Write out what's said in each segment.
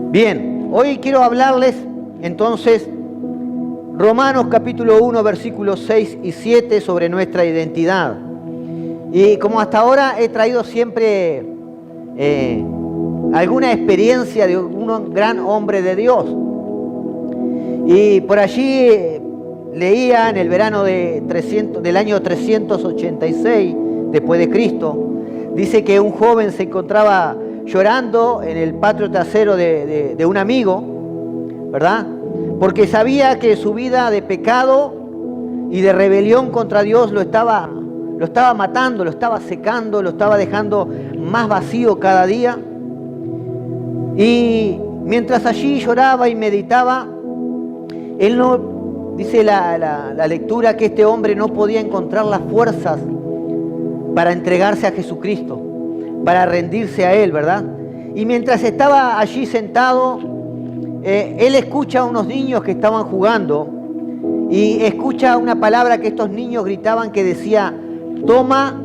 Bien, hoy quiero hablarles entonces Romanos capítulo 1, versículos 6 y 7 sobre nuestra identidad. Y como hasta ahora he traído siempre alguna experiencia de un gran hombre de Dios. Y por allí leía en el verano del año 386 después de Cristo, dice que un joven se encontraba llorando en el patio trasero de un amigo, ¿verdad? Porque sabía que su vida de pecado y de rebelión contra Dios lo estaba matando, lo estaba secando, lo estaba dejando más vacío cada día. Y mientras allí lloraba y meditaba, él no, dice la lectura, que este hombre no podía encontrar las fuerzas para entregarse a Jesucristo, para rendirse a Él, ¿verdad? Y mientras estaba allí sentado, él escucha a unos niños que estaban jugando y escucha una palabra que estos niños gritaban que decía: toma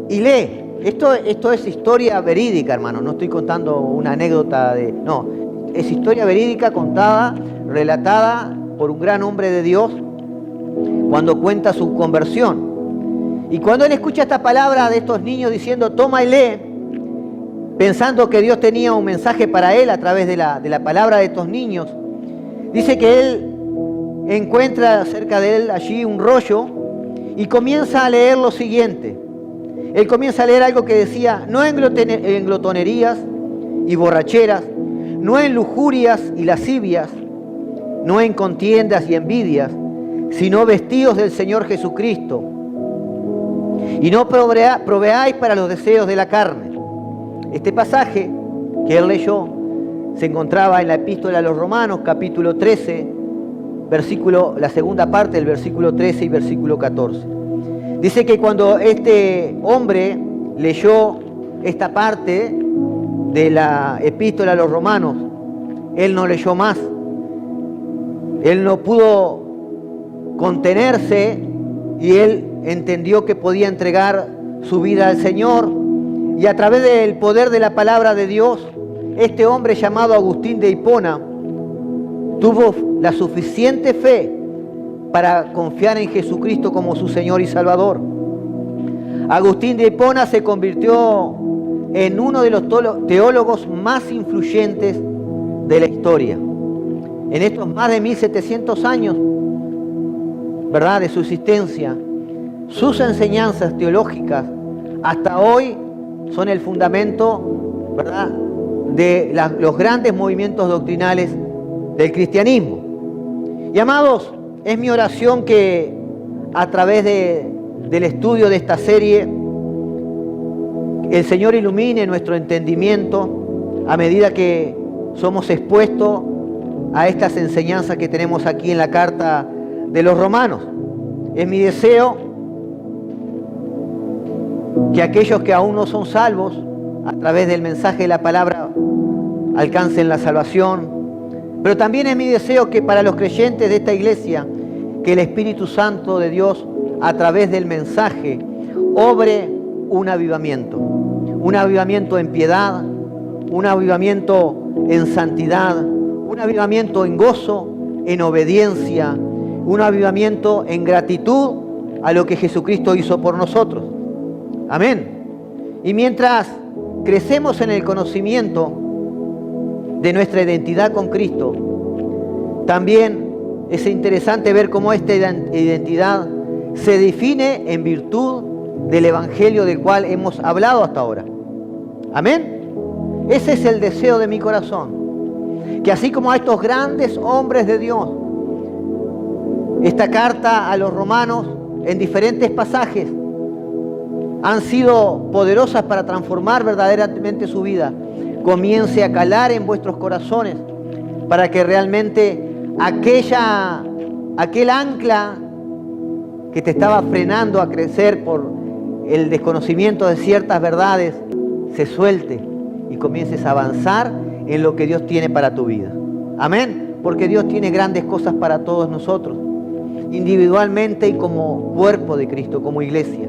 y lee. Esto es historia verídica, hermano, no estoy contando una anécdota no, es historia verídica contada, relatada por un gran hombre de Dios cuando cuenta su conversión. Y cuando él escucha esta palabra de estos niños diciendo toma y lee, pensando que Dios tenía un mensaje para él a través de la palabra de estos niños, dice que él encuentra cerca de él allí un rollo y comienza a leer lo siguiente. Él comienza a leer algo que decía: no en glotonerías y borracheras, no en lujurias y lascivias, no en contiendas y envidias, sino vestidos del Señor Jesucristo. Y no proveáis para los deseos de la carne. Este pasaje que él leyó se encontraba en la epístola a los Romanos, capítulo 13, la segunda parte del versículo 13 y versículo 14. Dice que cuando este hombre leyó esta parte de la epístola a los Romanos, él no leyó más. Él no pudo contenerse y él entendió que podía entregar su vida al Señor, y a través del poder de la palabra de Dios, este hombre llamado Agustín de Hipona tuvo la suficiente fe para confiar en Jesucristo como su Señor y Salvador. Agustín de Hipona se convirtió en uno de los teólogos más influyentes de la historia. En estos más de 1700 años, ¿verdad?, de su existencia, sus enseñanzas teológicas hasta hoy son el fundamento, ¿verdad?, de los grandes movimientos doctrinales del cristianismo. Y amados, es mi oración que a través del estudio de esta serie el Señor ilumine nuestro entendimiento a medida que somos expuestos a estas enseñanzas que tenemos aquí en la carta de los Romanos. Es mi deseo que aquellos que aún no son salvos, a través del mensaje de la palabra, alcancen la salvación. Pero también es mi deseo que para los creyentes de esta iglesia, que el Espíritu Santo de Dios, a través del mensaje, obre un avivamiento en piedad, un avivamiento en santidad, un avivamiento en gozo, en obediencia, un avivamiento en gratitud a lo que Jesucristo hizo por nosotros. Amén. Y mientras crecemos en el conocimiento de nuestra identidad con Cristo, también es interesante ver cómo esta identidad se define en virtud del Evangelio del cual hemos hablado hasta ahora. Amén. Ese es el deseo de mi corazón, que así como a estos grandes hombres de Dios, esta carta a los Romanos en diferentes pasajes han sido poderosas para transformar verdaderamente su vida, comience a calar en vuestros corazones, para que realmente aquel ancla que te estaba frenando a crecer por el desconocimiento de ciertas verdades se suelte y comiences a avanzar en lo que Dios tiene para tu vida. Amén. Porque Dios tiene grandes cosas para todos nosotros, individualmente y como cuerpo de Cristo, como iglesia.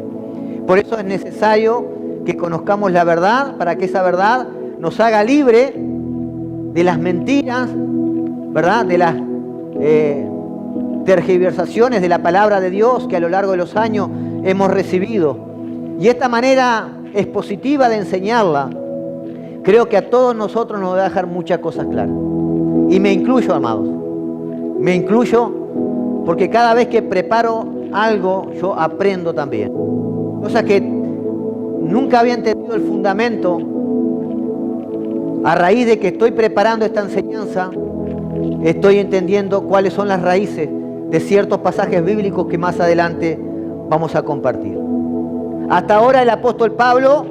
Por eso es necesario que conozcamos la verdad, para que esa verdad nos haga libre de las mentiras, ¿verdad? De las tergiversaciones de la palabra de Dios que a lo largo de los años hemos recibido. Y esta manera expositiva de enseñarla, creo que a todos nosotros nos va a dejar muchas cosas claras. Y me incluyo, amados. Me incluyo porque cada vez que preparo algo, yo aprendo también. Cosas que nunca había entendido el fundamento. A raíz de que estoy preparando esta enseñanza, estoy entendiendo cuáles son las raíces de ciertos pasajes bíblicos que más adelante vamos a compartir. Hasta ahora el apóstol Pablo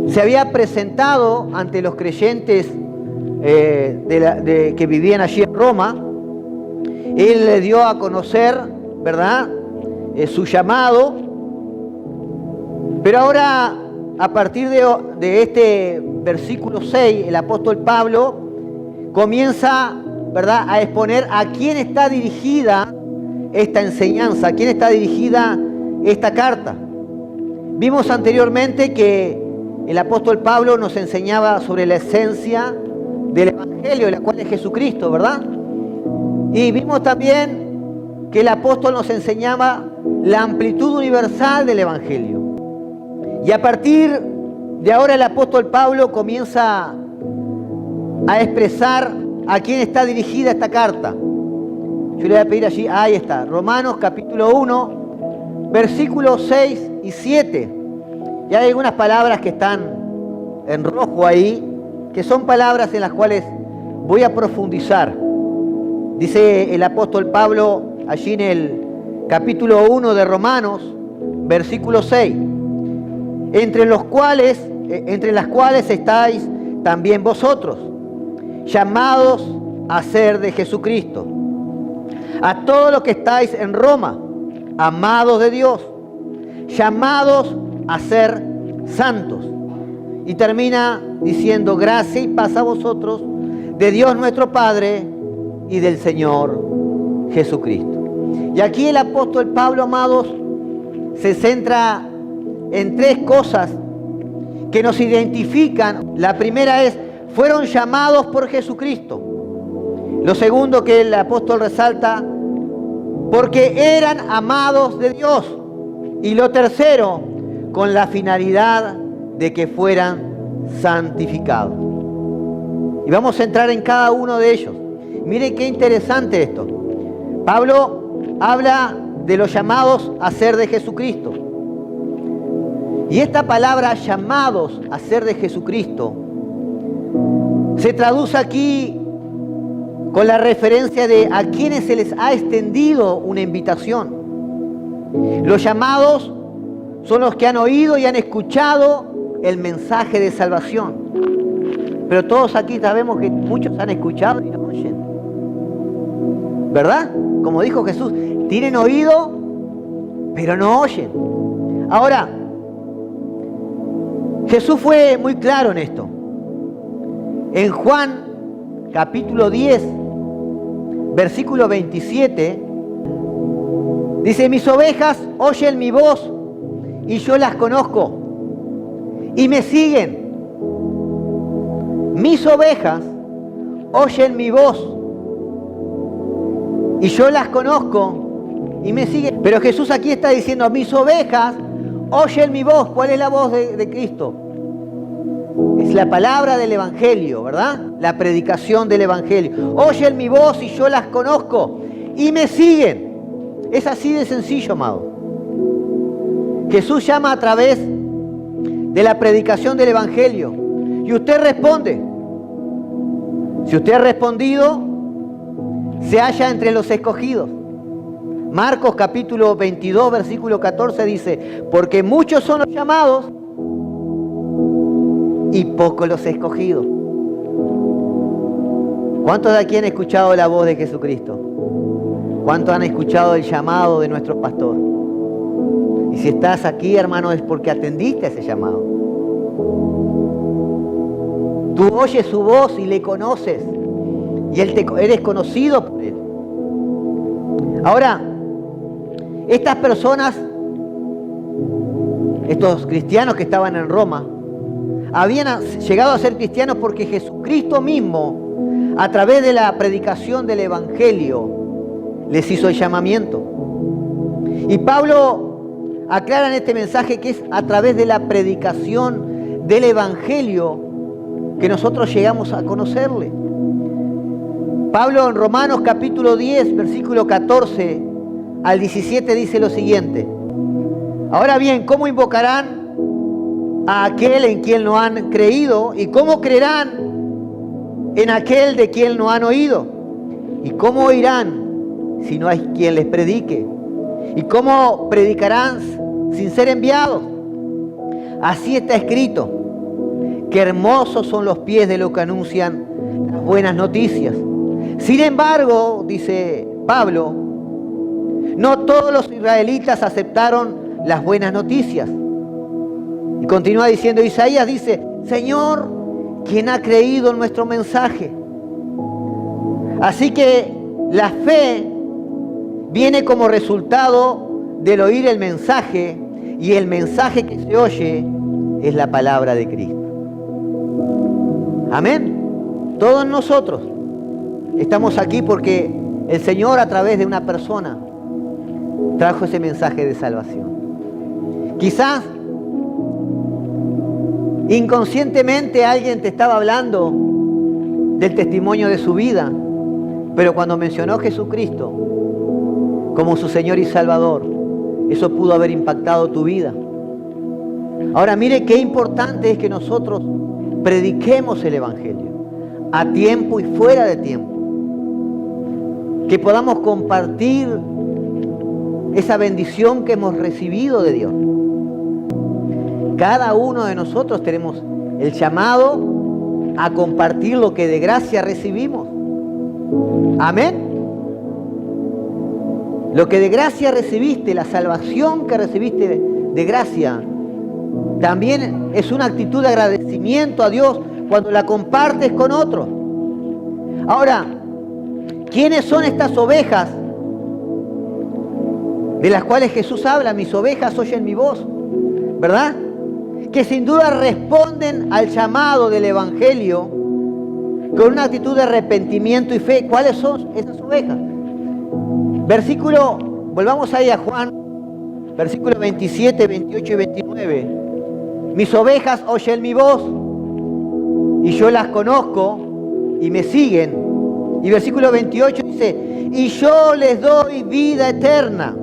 se había presentado ante los creyentes que vivían allí en Roma. Él le dio a conocer, ¿verdad?, su llamado. Pero ahora, a partir de este versículo 6, el apóstol Pablo comienza, ¿verdad?, a exponer a quién está dirigida esta enseñanza, a quién está dirigida esta carta. Vimos anteriormente que el apóstol Pablo nos enseñaba sobre la esencia del Evangelio, la cual es Jesucristo, ¿verdad? Y vimos también que el apóstol nos enseñaba la amplitud universal del Evangelio. Y a partir de ahora el apóstol Pablo comienza a expresar a quién está dirigida esta carta. Yo le voy a pedir allí, ahí está, Romanos capítulo 1, versículos 6 y 7. Y hay algunas palabras que están en rojo ahí, que son palabras en las cuales voy a profundizar. Dice el apóstol Pablo allí en el capítulo 1 de Romanos, versículo 6. Entre las cuales estáis también vosotros, llamados a ser de Jesucristo. A todos los que estáis en Roma, amados de Dios, llamados a ser santos. Y termina diciendo: gracia y paz a vosotros, de Dios nuestro Padre y del Señor Jesucristo. Y aquí el apóstol Pablo, amados, se centra en tres cosas que nos identifican. La primera es: fueron llamados por Jesucristo. Lo segundo que el apóstol resalta: porque eran amados de Dios. Y lo tercero, con la finalidad de que fueran santificados. Y vamos a entrar en cada uno de ellos. Miren qué interesante esto. Pablo habla de los llamados a ser de Jesucristo. Y esta palabra, llamados a ser de Jesucristo, se traduce aquí con la referencia de a quienes se les ha extendido una invitación. Los llamados son los que han oído y han escuchado el mensaje de salvación. Pero todos aquí sabemos que muchos han escuchado y no oyen, ¿verdad? Como dijo Jesús, tienen oído, pero no oyen. Ahora, Jesús fue muy claro en esto. En Juan capítulo 10, versículo 27, dice: mis ovejas oyen mi voz y yo las conozco y me siguen. Mis ovejas oyen mi voz y yo las conozco y me siguen. Pero Jesús aquí está diciendo: mis ovejas oyen mi voz. ¿Cuál es la voz de Cristo? Es la palabra del Evangelio, ¿verdad? La predicación del Evangelio. Oyen mi voz y yo las conozco y me siguen. Es así de sencillo, amado. Jesús llama a través de la predicación del Evangelio. Y usted responde. Si usted ha respondido, se halla entre los escogidos. Marcos capítulo 22, versículo 14 dice: porque muchos son los llamados y pocos los escogidos. ¿Cuántos de aquí han escuchado la voz de Jesucristo? ¿Cuántos han escuchado el llamado de nuestro pastor? Y si estás aquí, hermano, es porque atendiste a ese llamado. Tú oyes su voz y le conoces. Y eres conocido por él. Ahora, estas personas, estos cristianos que estaban en Roma, habían llegado a ser cristianos porque Jesucristo mismo, a través de la predicación del Evangelio, les hizo el llamamiento. Y Pablo aclara en este mensaje que es a través de la predicación del Evangelio que nosotros llegamos a conocerle. Pablo en Romanos capítulo 10, versículo 14 al 17 dice lo siguiente: ahora bien, ¿cómo invocarán a aquel en quien no han creído? ¿Y cómo creerán en aquel de quien no han oído? ¿Y cómo oirán si no hay quien les predique? ¿Y cómo predicarán sin ser enviados? Así está escrito: qué hermosos son los pies de los que anuncian las buenas noticias. Sin embargo, dice Pablo, no todos los israelitas aceptaron las buenas noticias. Y continúa diciendo, Isaías dice: Señor, ¿quién ha creído en nuestro mensaje? Así que la fe viene como resultado del oír el mensaje, y el mensaje que se oye es la palabra de Cristo. Amén. Todos nosotros estamos aquí porque el Señor, a través de una persona, trajo ese mensaje de salvación. Quizás inconscientemente alguien te estaba hablando del testimonio de su vida, pero cuando mencionó a Jesucristo como su Señor y Salvador, eso pudo haber impactado tu vida. Ahora mire qué importante es que nosotros prediquemos el Evangelio a tiempo y fuera de tiempo. Que podamos compartir esa bendición que hemos recibido de Dios. Cada uno de nosotros tenemos el llamado a compartir lo que de gracia recibimos. Amén. Lo que de gracia recibiste, la salvación que recibiste de gracia, también es una actitud de agradecimiento a Dios cuando la compartes con otros. Ahora, ¿quiénes son estas ovejas de las cuales Jesús habla? Mis ovejas oyen mi voz, ¿verdad? Que sin duda responden al llamado del Evangelio con una actitud de arrepentimiento y fe. ¿Cuáles son esas ovejas? Volvamos ahí a Juan, versículo 27, 28 y 29. Mis ovejas oyen mi voz y yo las conozco y me siguen. Y versículo 28 dice: y yo les doy vida eterna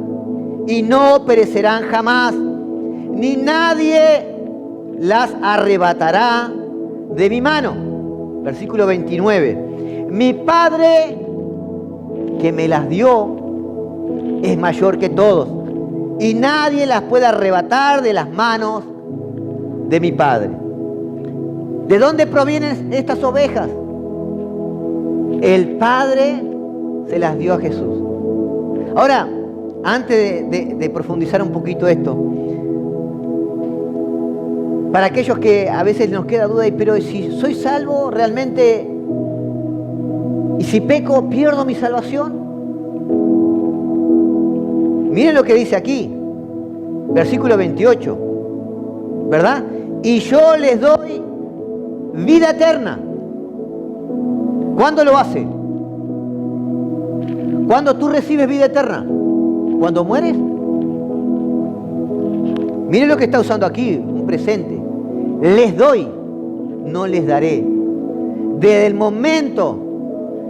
y no perecerán jamás, ni nadie las arrebatará de mi mano. Versículo 29. Mi Padre que me las dio es mayor que todos, y nadie las puede arrebatar de las manos de mi Padre. ¿De dónde provienen estas ovejas? El Padre se las dio a Jesús. Ahora, antes de profundizar un poquito esto, para aquellos que a veces nos queda duda, pero si soy salvo realmente, y si peco, ¿pierdo mi salvación? Miren lo que dice aquí, versículo 28, ¿verdad? Y yo les doy vida eterna. ¿Cuándo lo hace? ¿Cuándo tú recibes vida eterna? ¿Cuando mueres? Miren lo que está usando aquí, un presente. Les doy, no les daré. Desde el momento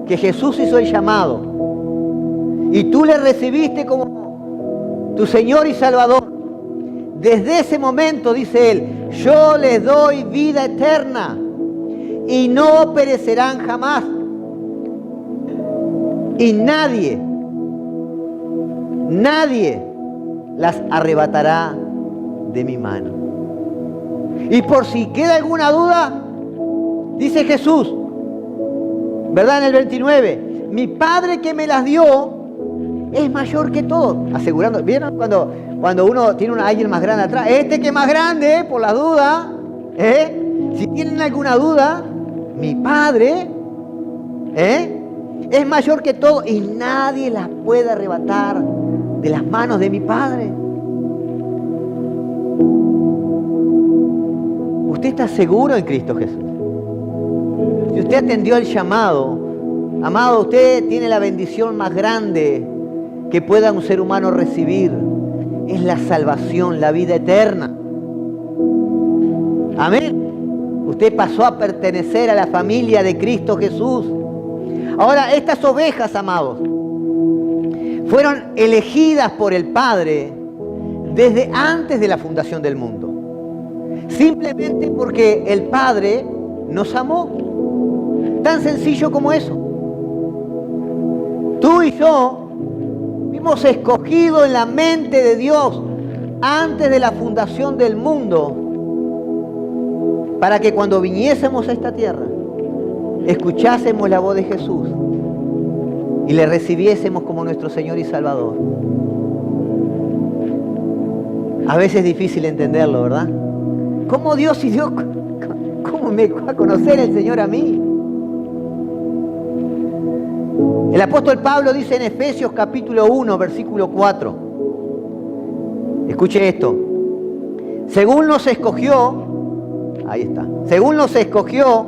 que Jesús hizo el llamado y tú le recibiste como tu Señor y Salvador, desde ese momento, dice Él, yo les doy vida eterna y no perecerán jamás. Y nadie las arrebatará de mi mano. Y por si queda alguna duda, dice Jesús, ¿verdad? En el 29, mi Padre que me las dio es mayor que todo. Asegurando, ¿vieron cuando uno tiene a alguien más grande atrás? Este que es más grande, por la duda, si tienen alguna duda, mi Padre, es mayor que todo y nadie las puede arrebatar de las manos de mi Padre. Usted está seguro en Cristo Jesús. Si usted atendió el llamado, amado, usted tiene la bendición más grande que pueda un ser humano recibir. Es la salvación, la vida eterna. Amén. Usted pasó a pertenecer a la familia de Cristo Jesús. Ahora, estas ovejas, amados, fueron elegidas por el Padre desde antes de la fundación del mundo. Simplemente porque el Padre nos amó. Tan sencillo como eso. Tú y yo fuimos escogidos en la mente de Dios antes de la fundación del mundo para que cuando viniésemos a esta tierra escuchásemos la voz de Jesús y le recibiésemos como nuestro Señor y Salvador. A veces es difícil entenderlo, ¿verdad? ¿Cómo Dios y Dios, cómo me va a conocer el Señor a mí? El apóstol Pablo dice en Efesios capítulo 1, versículo 4. Escuche esto. Según nos escogió, ahí está, según nos escogió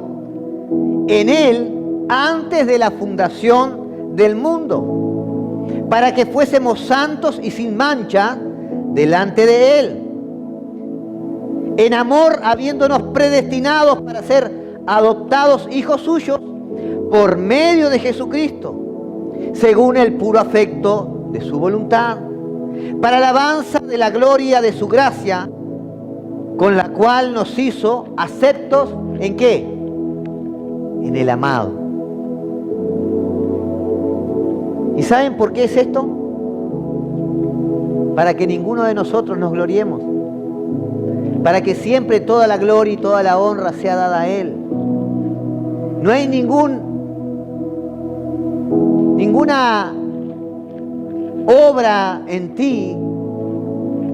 en Él antes de la fundación del mundo, para que fuésemos santos y sin mancha delante de Él. En amor, habiéndonos predestinados para ser adoptados hijos suyos por medio de Jesucristo, según el puro afecto de su voluntad, para alabanza de la gloria de su gracia, con la cual nos hizo aceptos, ¿en qué? En el amado. ¿Y saben por qué es esto? Para que ninguno de nosotros nos gloriemos. Para que siempre toda la gloria y toda la honra sea dada a Él. No hay ninguna obra en ti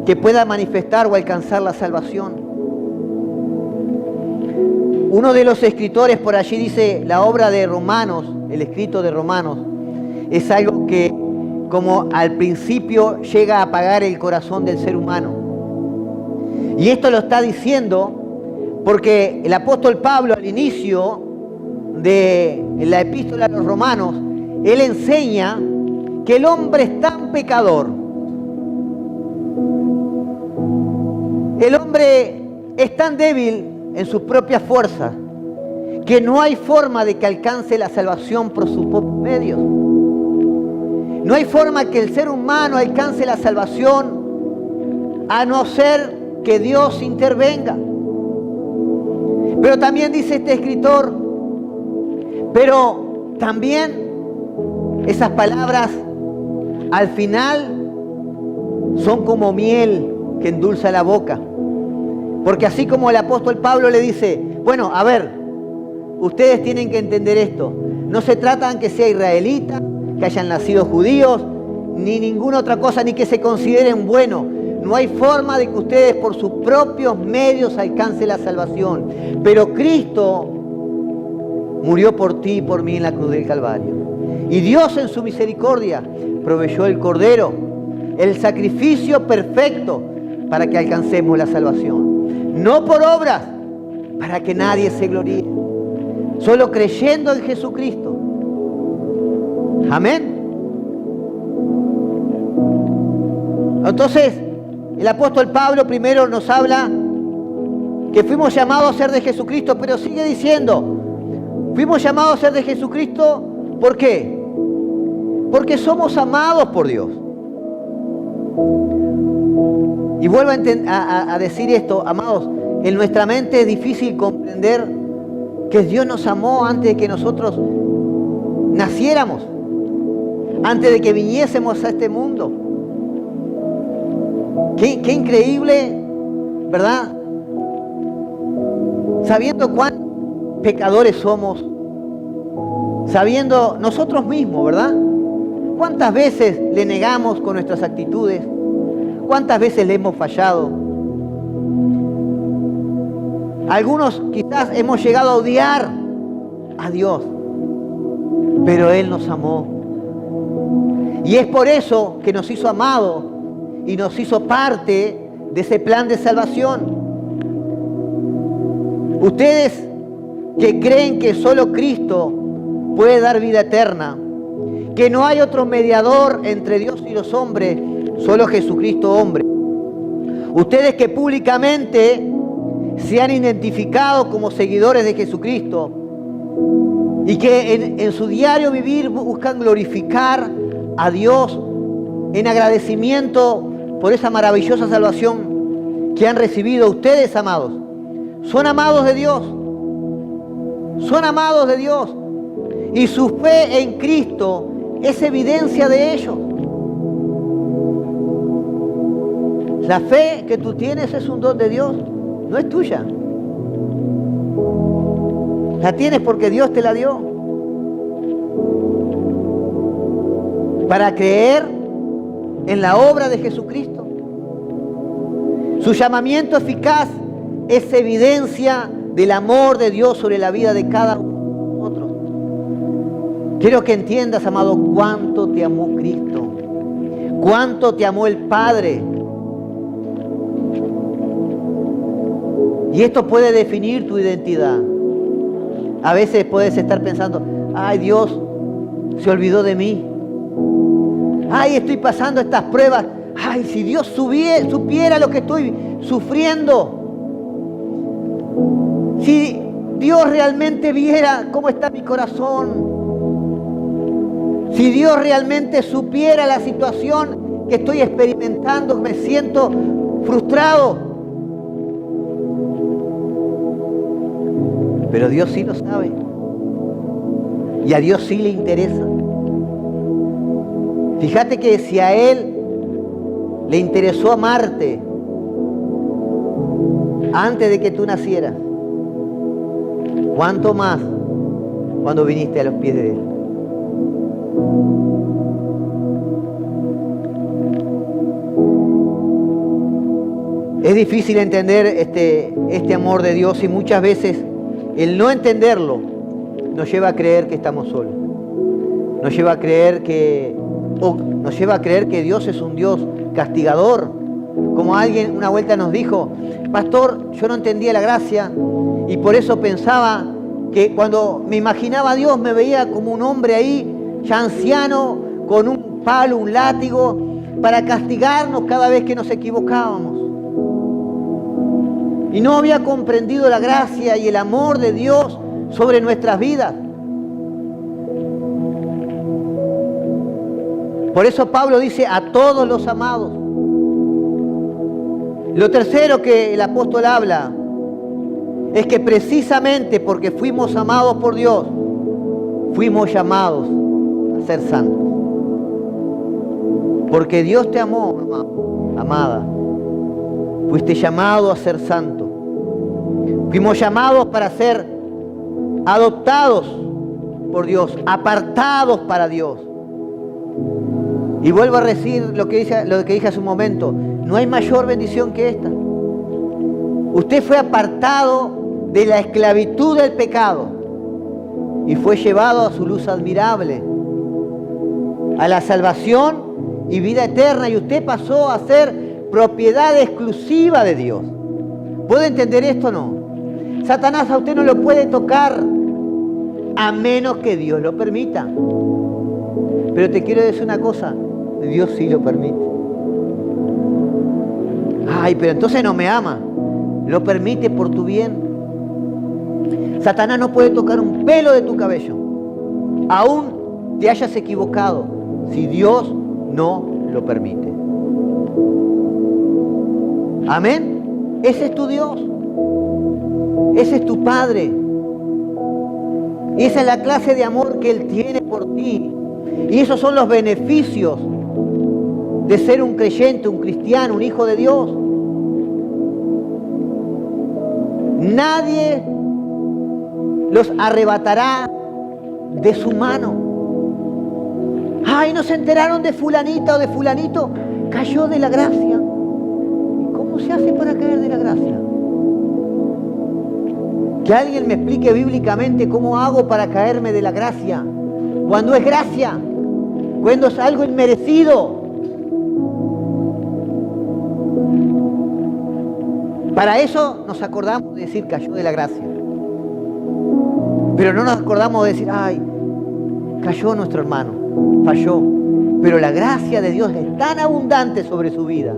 que pueda manifestar o alcanzar la salvación. Uno de los escritores por allí dice, la obra de Romanos, el escrito de Romanos, es algo que como al principio llega a apagar el corazón del ser humano. Y esto lo está diciendo porque el apóstol Pablo al inicio de la epístola a los Romanos, él enseña que el hombre es tan pecador, el hombre es tan débil en sus propias fuerzas, que no hay forma de que alcance la salvación por sus propios medios. No hay forma que el ser humano alcance la salvación a no ser que Dios intervenga. Pero también dice este escritor, pero también esas palabras al final son como miel que endulza la boca. Porque así como el apóstol Pablo le dice, bueno, a ver, ustedes tienen que entender esto. No se trata de que sea israelita, que hayan nacido judíos, ni ninguna otra cosa, ni que se consideren buenos. No hay forma de que ustedes por sus propios medios alcancen la salvación. Pero Cristo murió por ti y por mí en la cruz del Calvario. Y Dios en su misericordia proveyó el Cordero, el sacrificio perfecto para que alcancemos la salvación. No por obras, para que nadie se gloríe. Solo creyendo en Jesucristo. Amén. Entonces, el apóstol Pablo primero nos habla que fuimos llamados a ser de Jesucristo, pero sigue diciendo, fuimos llamados a ser de Jesucristo, ¿por qué? Porque somos amados por Dios. Y vuelvo a decir esto, amados, en nuestra mente es difícil comprender que Dios nos amó antes de que nosotros naciéramos, antes de que viniésemos a este mundo. Qué increíble, ¿verdad? Sabiendo cuán pecadores somos, sabiendo nosotros mismos, ¿verdad? ¿Cuántas veces le negamos con nuestras actitudes? ¿Cuántas veces le hemos fallado? Algunos quizás hemos llegado a odiar a Dios, pero Él nos amó. Y es por eso que nos hizo amados y nos hizo parte de ese plan de salvación. Ustedes que creen que solo Cristo puede dar vida eterna, que no hay otro mediador entre Dios y los hombres, solo Jesucristo hombre. Ustedes que públicamente se han identificado como seguidores de Jesucristo y que en su diario vivir buscan glorificar a Dios en agradecimiento por esa maravillosa salvación que han recibido. Ustedes, amados, son amados de Dios. Son amados de Dios. Y su fe en Cristo es evidencia de ello. La fe que tú tienes es un don de Dios, no es tuya. La tienes porque Dios te la dio. Para creer en la obra de Jesucristo. Su llamamiento eficaz es evidencia del amor de Dios sobre la vida de cada uno de nosotros. Quiero que entiendas, amado, cuánto te amó Cristo, cuánto te amó el Padre. Y esto puede definir tu identidad. A veces puedes estar pensando, ay, Dios se olvidó de mí. Ay, estoy pasando estas pruebas. Ay, si Dios supiera lo que estoy sufriendo. Si Dios realmente viera cómo está mi corazón. Si Dios realmente supiera la situación que estoy experimentando, me siento frustrado. Pero Dios sí lo sabe. Y a Dios sí le interesa. Fíjate que si a Él le interesó amarte antes de que tú nacieras, ¿cuánto más cuando viniste a los pies de Él? Es difícil entender este amor de Dios y muchas veces el no entenderlo nos lleva a creer que estamos solos. Nos lleva a creer que Dios es un Dios castigador. Como alguien una vuelta nos dijo, pastor, yo no entendía la gracia y por eso pensaba que cuando me imaginaba a Dios me veía como un hombre ahí, ya anciano, con un palo, un látigo, para castigarnos cada vez que nos equivocábamos. Y no había comprendido la gracia y el amor de Dios sobre nuestras vidas. Por eso Pablo dice a todos los amados. Lo tercero que el apóstol habla es que precisamente porque fuimos amados por Dios, fuimos llamados a ser santos. Porque Dios te amó, amada. Fuiste llamado a ser santo. Fuimos llamados para ser adoptados por Dios, apartados para Dios. Y vuelvo a decir lo que dije hace un momento. No hay mayor bendición que esta. Usted fue apartado de la esclavitud del pecado y fue llevado a su luz admirable, a la salvación y vida eterna. Y usted pasó a ser propiedad exclusiva de Dios. ¿Puede entender esto o no? Satanás a usted no lo puede tocar a menos que Dios lo permita. Pero te quiero decir una cosa, Dios sí lo permite. Ay, pero entonces no me ama. Lo permite por tu bien. Satanás no puede tocar un pelo de tu cabello. Aún te hayas equivocado, si Dios no lo permite. Amén. Ese es tu Dios. Ese es tu Padre. Esa es la clase de amor que Él tiene por ti. Y esos son los beneficios de ser un creyente, un cristiano, un hijo de Dios. Nadie los arrebatará de su mano. Ay, ¿no se enteraron de fulanita o de fulanito? Cayó de la gracia. ¿Y cómo se hace para caer de la gracia? Que alguien me explique bíblicamente cómo hago para caerme de la gracia. Cuando es gracia, cuando es algo inmerecido. Para eso nos acordamos de decir cayó de la gracia. Pero no nos acordamos de decir, ay, cayó nuestro hermano, falló. Pero la gracia de Dios es tan abundante sobre su vida.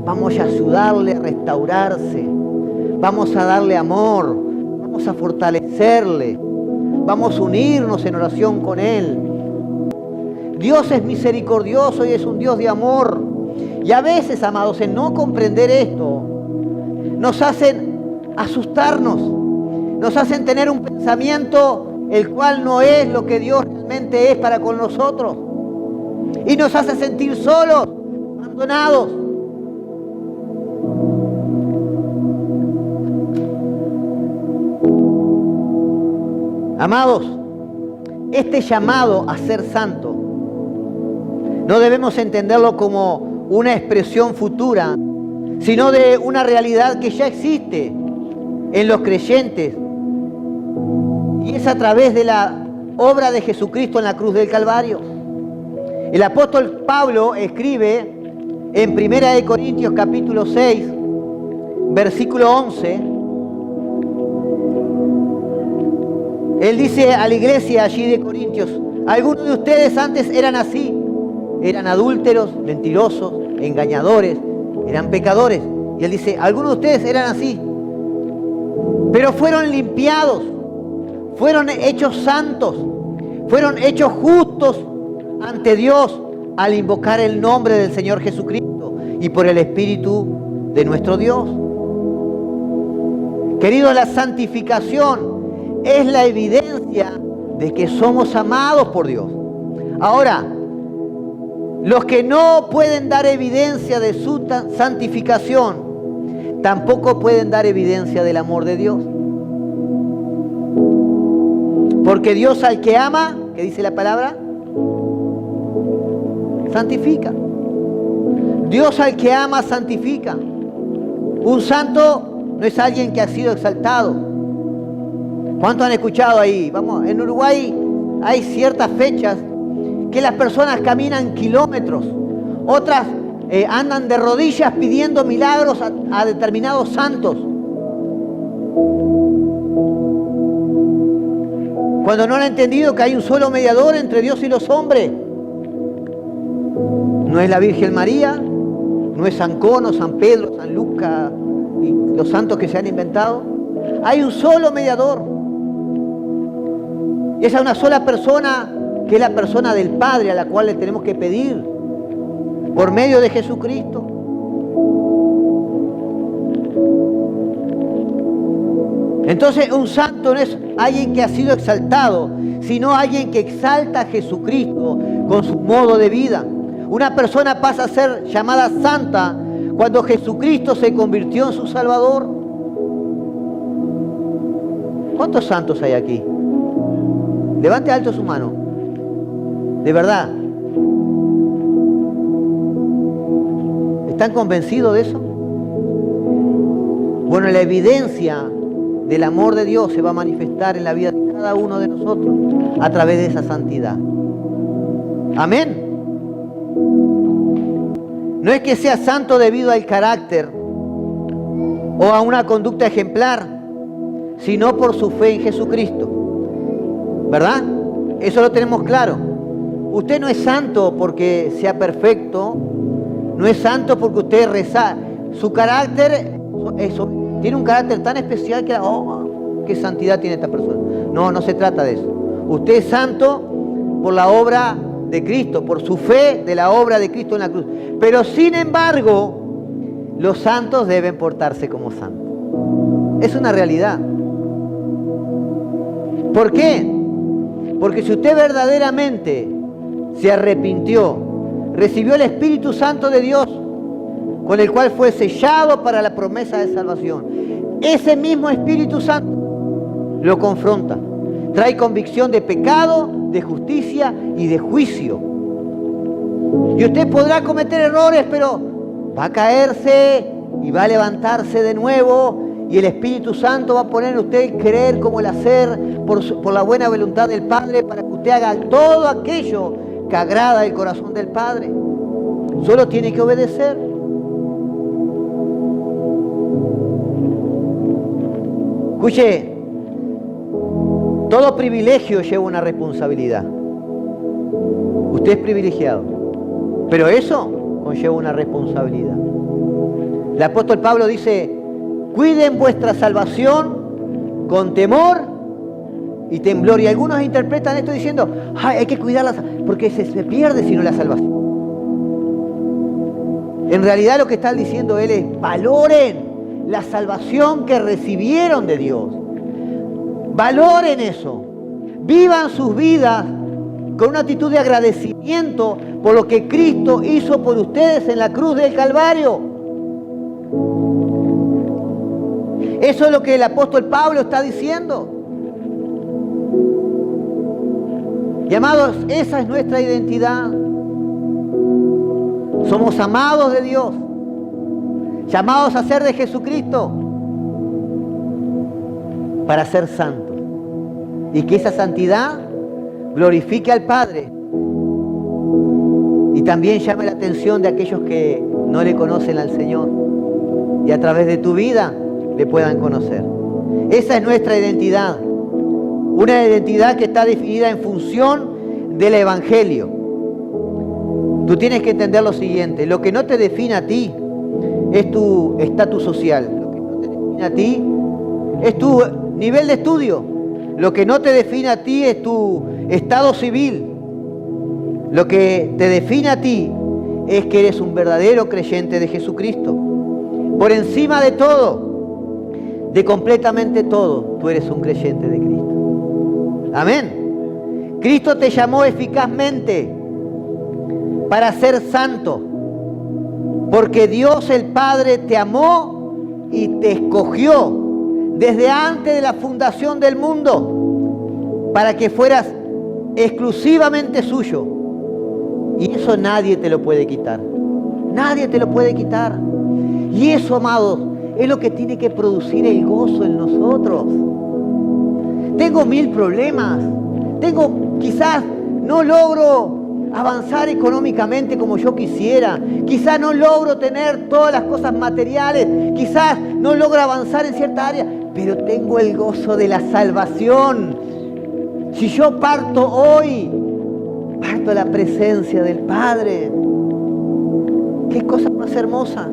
Vamos a ayudarle a restaurarse. Vamos a darle amor. Vamos a fortalecerle. Vamos a unirnos en oración con Él. Dios es misericordioso y es un Dios de amor. Y a veces, amados, en no comprender esto, nos hacen asustarnos. Nos hacen tener un pensamiento el cual no es lo que Dios realmente es para con nosotros. Y nos hace sentir solos, abandonados. Amados, este llamado a ser santo no debemos entenderlo como una expresión futura, sino de una realidad que ya existe en los creyentes. Y es a través de la obra de Jesucristo en la cruz del Calvario. El apóstol Pablo escribe en 1 Corintios capítulo 6, versículo 11. Él dice a la iglesia allí de Corintios, algunos de ustedes antes eran así, eran adúlteros, mentirosos, engañadores, eran pecadores. Y él dice, algunos de ustedes eran así, pero fueron limpiados, fueron hechos santos, fueron hechos justos ante Dios al invocar el nombre del Señor Jesucristo y por el Espíritu de nuestro Dios. Queridos, la santificación es la evidencia de que somos amados por Dios. Ahora, los que no pueden dar evidencia de su santificación, tampoco pueden dar evidencia del amor de Dios. Porque Dios al que ama, ¿qué dice la palabra? Santifica. Dios al que ama, santifica. Un santo no es alguien que ha sido exaltado. ¿Cuántos han escuchado ahí? Vamos, en Uruguay hay ciertas fechas que las personas caminan kilómetros, otras andan de rodillas pidiendo milagros a determinados santos. Cuando no han entendido que hay un solo mediador entre Dios y los hombres. No es la Virgen María, no es San Cono, San Pedro, San Lucas y los santos que se han inventado. Hay un solo mediador. Y esa es una sola persona, que es la persona del Padre a la cual le tenemos que pedir por medio de Jesucristo. Entonces un santo no es alguien que ha sido exaltado, sino alguien que exalta a Jesucristo con su modo de vida. Una persona pasa a ser llamada santa cuando Jesucristo se convirtió en su Salvador. ¿Cuántos santos hay aquí? Levante alto su mano. De verdad. ¿Están convencidos de eso? Bueno, la evidencia del amor de Dios se va a manifestar en la vida de cada uno de nosotros a través de esa santidad. Amén. No es que sea santo debido al carácter o a una conducta ejemplar, sino por su fe en Jesucristo. ¿Verdad? Eso lo tenemos claro. Usted no es santo porque sea perfecto, no es santo porque usted reza. Su carácter tiene un carácter tan especial que, qué santidad tiene esta persona. No, no se trata de eso. Usted es santo por la obra de Cristo, por su fe de la obra de Cristo en la cruz. Pero sin embargo, los santos deben portarse como santos. Es una realidad. ¿Por qué? Porque si usted verdaderamente se arrepintió, recibió el Espíritu Santo de Dios, con el cual fue sellado para la promesa de salvación, ese mismo Espíritu Santo lo confronta, trae convicción de pecado, de justicia y de juicio. Y usted podrá cometer errores, pero va a caerse y va a levantarse de nuevo, y el Espíritu Santo va a poner en usted el querer como el hacer por la buena voluntad del Padre, para que usted haga todo aquello que agrada el corazón del Padre. Solo tiene que obedecer. Escuche, todo privilegio lleva una responsabilidad. Usted es privilegiado, pero eso conlleva una responsabilidad. El apóstol Pablo dice, cuiden vuestra salvación con temor y temblor. Y algunos interpretan esto diciendo, ay, hay que cuidarla porque se pierde si no la salvación. En realidad lo que está diciendo él es, valoren la salvación que recibieron de Dios. Valoren eso. Vivan sus vidas con una actitud de agradecimiento por lo que Cristo hizo por ustedes en la cruz del Calvario. Eso es lo que el apóstol Pablo está diciendo. Y amados, esa es nuestra identidad. Somos amados de Dios, llamados a ser de Jesucristo para ser santos. Y que esa santidad glorifique al Padre y también llame la atención de aquellos que no le conocen al Señor y a través de tu vida le puedan conocer. Esa es nuestra identidad, una identidad que está definida en función del Evangelio. Tú tienes que entender lo siguiente, lo que no te define a ti es tu estatus social, lo que no te define a ti es tu nivel de estudio, lo que no te define a ti es tu estado civil, lo que te define a ti es que eres un verdadero creyente de Jesucristo. Por encima de todo, de completamente todo, tú eres un creyente de Cristo. Amén. Cristo te llamó eficazmente para ser santo, porque Dios el Padre te amó y te escogió desde antes de la fundación del mundo para que fueras exclusivamente suyo. Y eso nadie te lo puede quitar. Nadie te lo puede quitar. Y eso, amados, es lo que tiene que producir el gozo en nosotros. Tengo 1000 problemas. Quizás no logro avanzar económicamente como yo quisiera. Quizás no logro tener todas las cosas materiales. Quizás no logro avanzar en cierta área. Pero tengo el gozo de la salvación. Si yo parto hoy, parto a la presencia del Padre. Qué cosa más hermosa.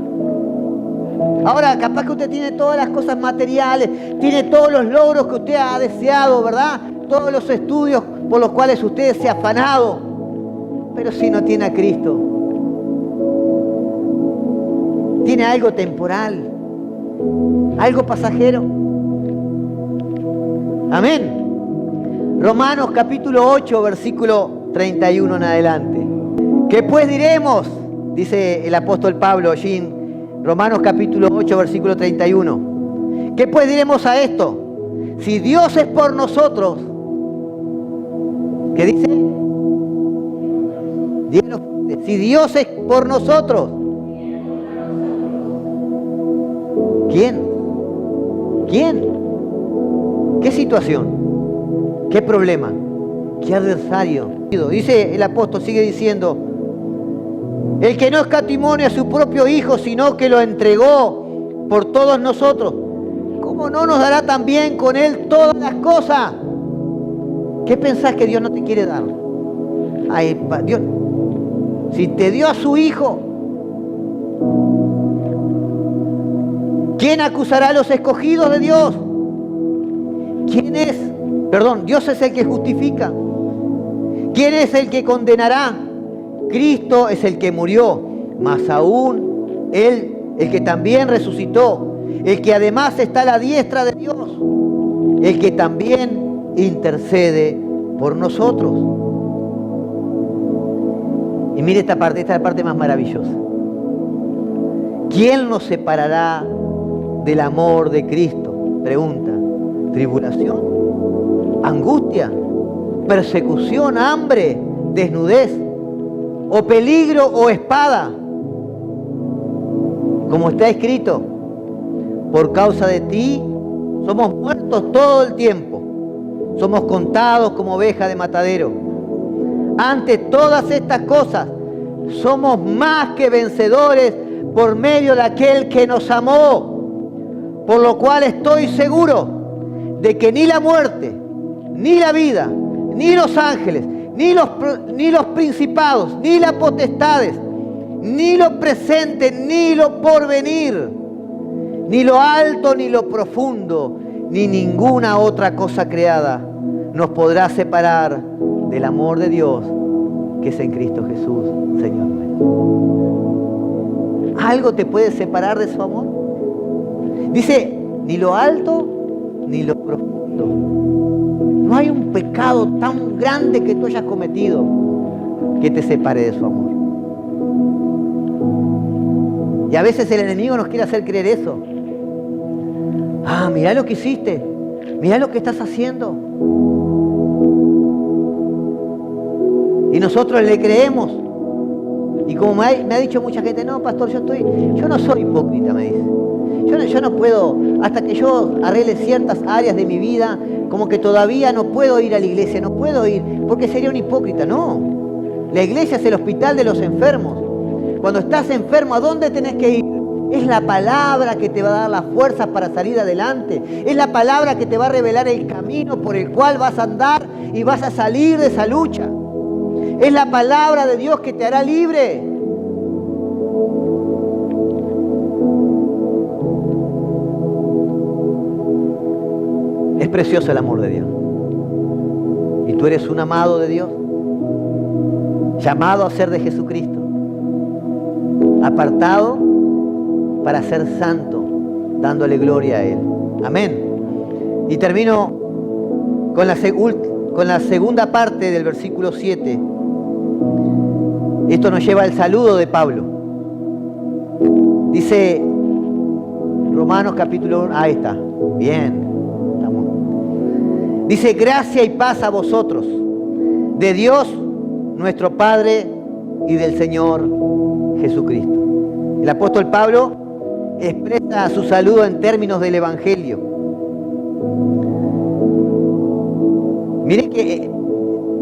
Ahora, capaz que usted tiene todas las cosas materiales, tiene todos los logros que usted ha deseado, ¿verdad? Todos los estudios por los cuales usted se ha afanado. Pero si no tiene a Cristo, tiene algo temporal, algo pasajero. Amén. Romanos capítulo 8, versículo 31 en adelante. ¿Qué pues diremos? Dice el apóstol Pablo allí en Romanos capítulo 8, versículo 31. ¿Qué pues diremos a esto? Si Dios es por nosotros, ¿qué dice? Si Dios es por nosotros, ¿quién? ¿Qué situación? ¿Qué problema? ¿Qué adversario? Dice el apóstol, sigue diciendo, el que no escatimó a su propio Hijo, sino que lo entregó por todos nosotros, ¿cómo no nos dará también con Él todas las cosas? ¿Qué pensás que Dios no te quiere dar? Ay, Dios, si te dio a su Hijo, ¿quién acusará a los escogidos de Dios? ¿Quién es? Perdón, Dios es el que justifica. ¿Quién es el que condenará? Cristo es el que murió, más aún Él, el que también resucitó, el que además está a la diestra de Dios, el que también intercede por nosotros. Y mire esta es la parte más maravillosa. ¿Quién nos separará del amor de Cristo? Pregunta. ¿Tribulación? ¿Angustia? ¿Persecución? ¿Hambre? ¿Desnudez? ¿O peligro o espada? Como está escrito, por causa de ti somos muertos todo el tiempo. Somos contados como ovejas de matadero. Ante todas estas cosas, somos más que vencedores por medio de aquel que nos amó. Por lo cual estoy seguro de que ni la muerte, ni la vida, ni los ángeles, ni los principados, ni las potestades, ni lo presente, ni lo porvenir, ni lo alto, ni lo profundo, ni ninguna otra cosa creada nos podrá separar del amor de Dios que es en Cristo Jesús, Señor nuestro. ¿Algo te puede separar de su amor? Dice, ni lo alto, ni lo profundo. No hay un pecado tan grande que tú hayas cometido que te separe de su amor. Y a veces el enemigo nos quiere hacer creer eso. Ah, mirá lo que hiciste, mirá lo que estás haciendo. Y nosotros le creemos. Y como me ha dicho mucha gente, no, pastor, yo no soy hipócrita, me dice. Yo no puedo, hasta que yo arregle ciertas áreas de mi vida, como que todavía no puedo ir a la iglesia, no puedo ir, porque sería un hipócrita. No, la iglesia es el hospital de los enfermos. Cuando estás enfermo, ¿a dónde tenés que ir? Es la palabra que te va a dar las fuerzas para salir adelante. Es la palabra que te va a revelar el camino por el cual vas a andar y vas a salir de esa lucha. Es la palabra de Dios que te hará libre. Es precioso el amor de Dios. Y tú eres un amado de Dios, llamado a ser de Jesucristo, apartado para ser santo, dándole gloria a Él. Amén. Y termino con la segunda parte del versículo 7. Esto nos lleva al saludo de Pablo. Dice Romanos capítulo 1. Ahí está. Bien. Estamos. Dice, gracia y paz a vosotros, de Dios nuestro Padre y del Señor Jesucristo. El apóstol Pablo expresa su saludo en términos del Evangelio. Miren que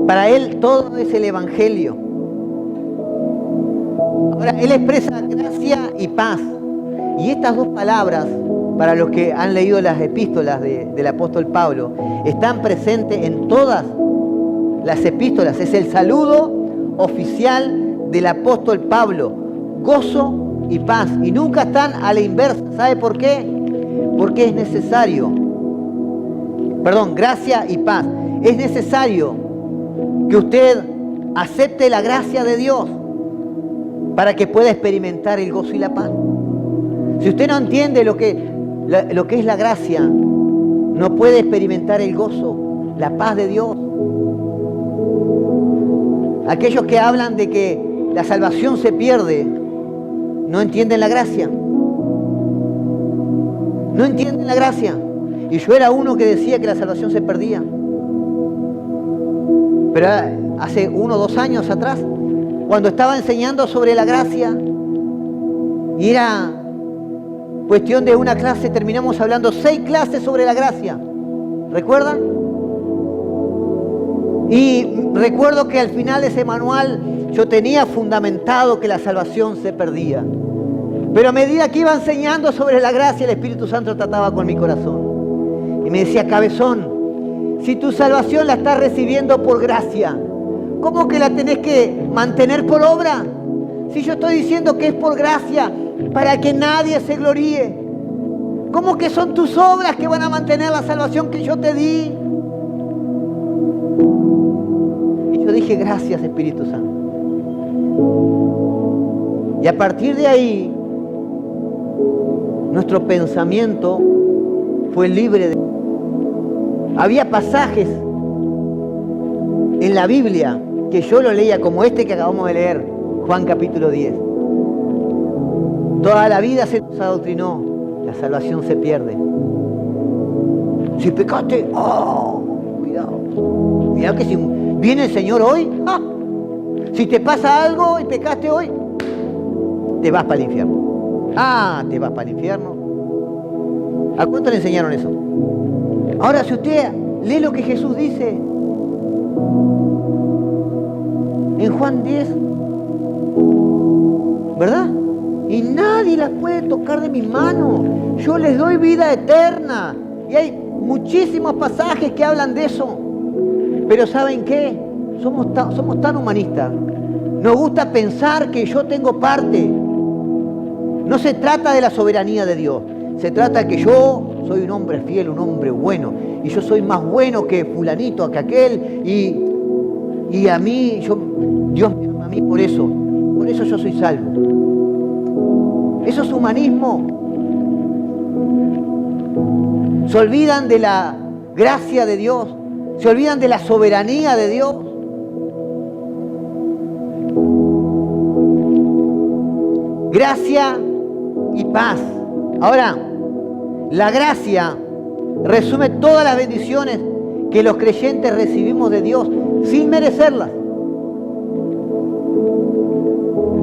para él todo es el Evangelio. Ahora, él expresa gracia y paz. Y estas dos palabras, para los que han leído las epístolas del apóstol Pablo, están presentes en todas las epístolas. Es el saludo oficial del apóstol Pablo. Gozo y paz. Y nunca están a la inversa. ¿Sabe por qué? Porque es necesario. Perdón, gracia y paz. Es necesario que usted acepte la gracia de Dios para que pueda experimentar el gozo y la paz. Si usted no entiende lo que es la gracia, no puede experimentar el gozo, la paz de Dios. Aquellos que hablan de que la salvación se pierde, no entienden la gracia. No entienden la gracia. Y yo era uno que decía que la salvación se perdía. Pero hace 1 o 2 años atrás, cuando estaba enseñando sobre la gracia, y era cuestión de una clase, terminamos hablando 6 clases sobre la gracia. ¿Recuerdan? Y recuerdo que al final de ese manual yo tenía fundamentado que la salvación se perdía. Pero a medida que iba enseñando sobre la gracia, el Espíritu Santo trataba con mi corazón. Y me decía, cabezón, si tu salvación la estás recibiendo por gracia, ¿cómo que la tenés que mantener por obra? Si yo estoy diciendo que es por gracia, para que nadie se gloríe. ¿Cómo que son tus obras que van a mantener la salvación que yo te di? Y yo dije, gracias Espíritu Santo. Y a partir de ahí, nuestro pensamiento fue libre de... Había pasajes en la Biblia que yo lo leía como este que acabamos de leer, Juan capítulo 10. Toda la vida se nos adoctrinó, la salvación se pierde. Si pecaste, cuidado. Cuidado que si viene el Señor hoy, si te pasa algo y pecaste hoy, te vas para el infierno. Te vas para el infierno. ¿A cuánto le enseñaron eso? Ahora, si usted lee lo que Jesús dice en Juan 10, ¿verdad? Y nadie las puede tocar de mi mano. Yo les doy vida eterna. Y hay muchísimos pasajes que hablan de eso. Pero ¿saben qué? Somos tan humanistas. Nos gusta pensar que yo tengo parte. No se trata de la soberanía de Dios. Se trata de que yo soy un hombre fiel, un hombre bueno. Y yo soy más bueno que fulanito, que aquel. Y a mí, Dios me ama a mí por eso. Por eso yo soy salvo. Eso es humanismo. Se olvidan de la gracia de Dios. Se olvidan de la soberanía de Dios. Gracia y paz. Ahora, la gracia resume todas las bendiciones que los creyentes recibimos de Dios sin merecerlas.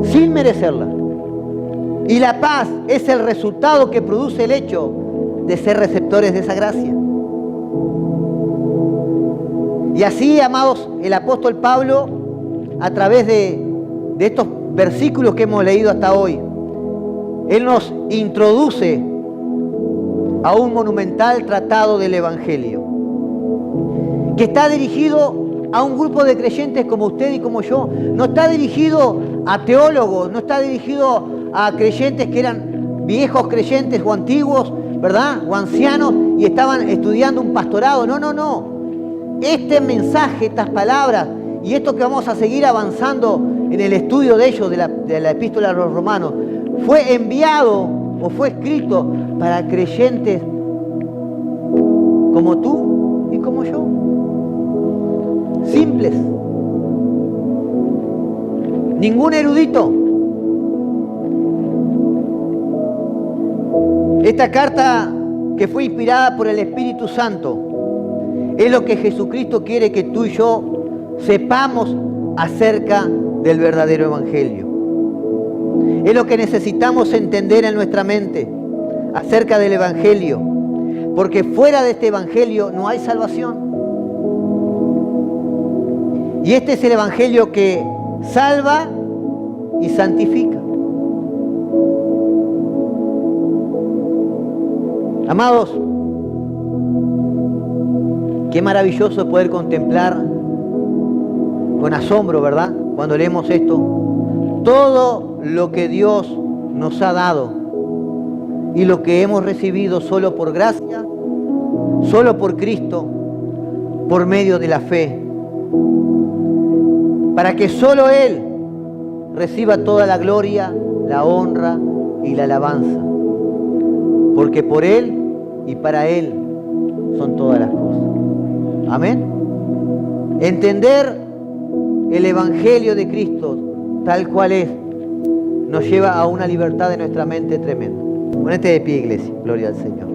Sin merecerlas. Y la paz es el resultado que produce el hecho de ser receptores de esa gracia. Y así, amados, el apóstol Pablo, a través de estos versículos que hemos leído hasta hoy, él nos introduce a un monumental tratado del Evangelio, que está dirigido a un grupo de creyentes como usted y como yo. No está dirigido a teólogos, no está dirigido a creyentes que eran viejos creyentes o antiguos, ¿verdad? O ancianos y estaban estudiando un pastorado. No, no, no. Este mensaje, estas palabras y esto que vamos a seguir avanzando en el estudio de ellos, de la epístola a los romanos, fue enviado o fue escrito para creyentes como tú y como yo. Simples. Ningún erudito. Esta carta, que fue inspirada por el Espíritu Santo, es lo que Jesucristo quiere que tú y yo sepamos acerca del verdadero Evangelio. Es lo que necesitamos entender en nuestra mente acerca del Evangelio, porque fuera de este Evangelio no hay salvación. Y este es el Evangelio que salva y santifica. Amados, qué maravilloso poder contemplar con asombro, ¿verdad? Cuando leemos esto, todo lo que Dios nos ha dado y lo que hemos recibido solo por gracia, solo por Cristo, por medio de la fe, para que solo Él reciba toda la gloria, la honra y la alabanza, porque por Él y para Él son todas las cosas. Amén. Entender el Evangelio de Cristo tal cual es nos lleva a una libertad de nuestra mente tremenda. Ponete de pie, iglesia. Gloria al Señor.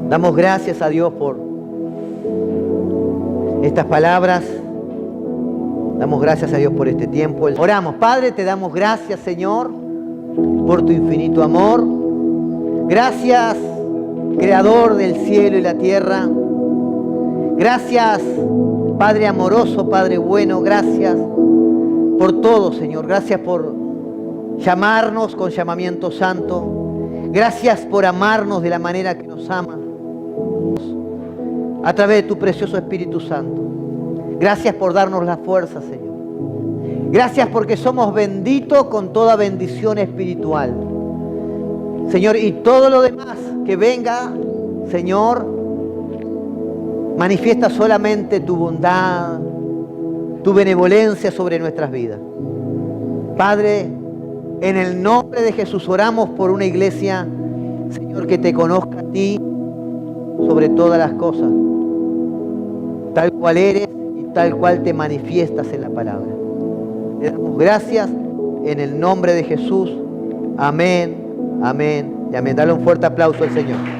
Damos gracias a Dios por estas palabras. Damos gracias a Dios por este tiempo. Oramos. Padre, te damos gracias, Señor, por tu infinito amor. Gracias, Creador del cielo y la tierra. Gracias, Padre amoroso, Padre bueno. Gracias por todo, Señor. Gracias por llamarnos con llamamiento santo. Gracias por amarnos de la manera que nos amas a través de tu precioso Espíritu Santo. Gracias por darnos la fuerza, Señor. Gracias porque somos benditos con toda bendición espiritual. Señor, y todo lo demás que venga, Señor, manifiesta solamente tu bondad, tu benevolencia sobre nuestras vidas. Padre, en el nombre de Jesús oramos por una iglesia, Señor, que te conozca a ti sobre todas las cosas, tal cual eres y tal cual te manifiestas en la palabra. Te damos gracias en el nombre de Jesús. Amén, amén y amén. Dale un fuerte aplauso al Señor.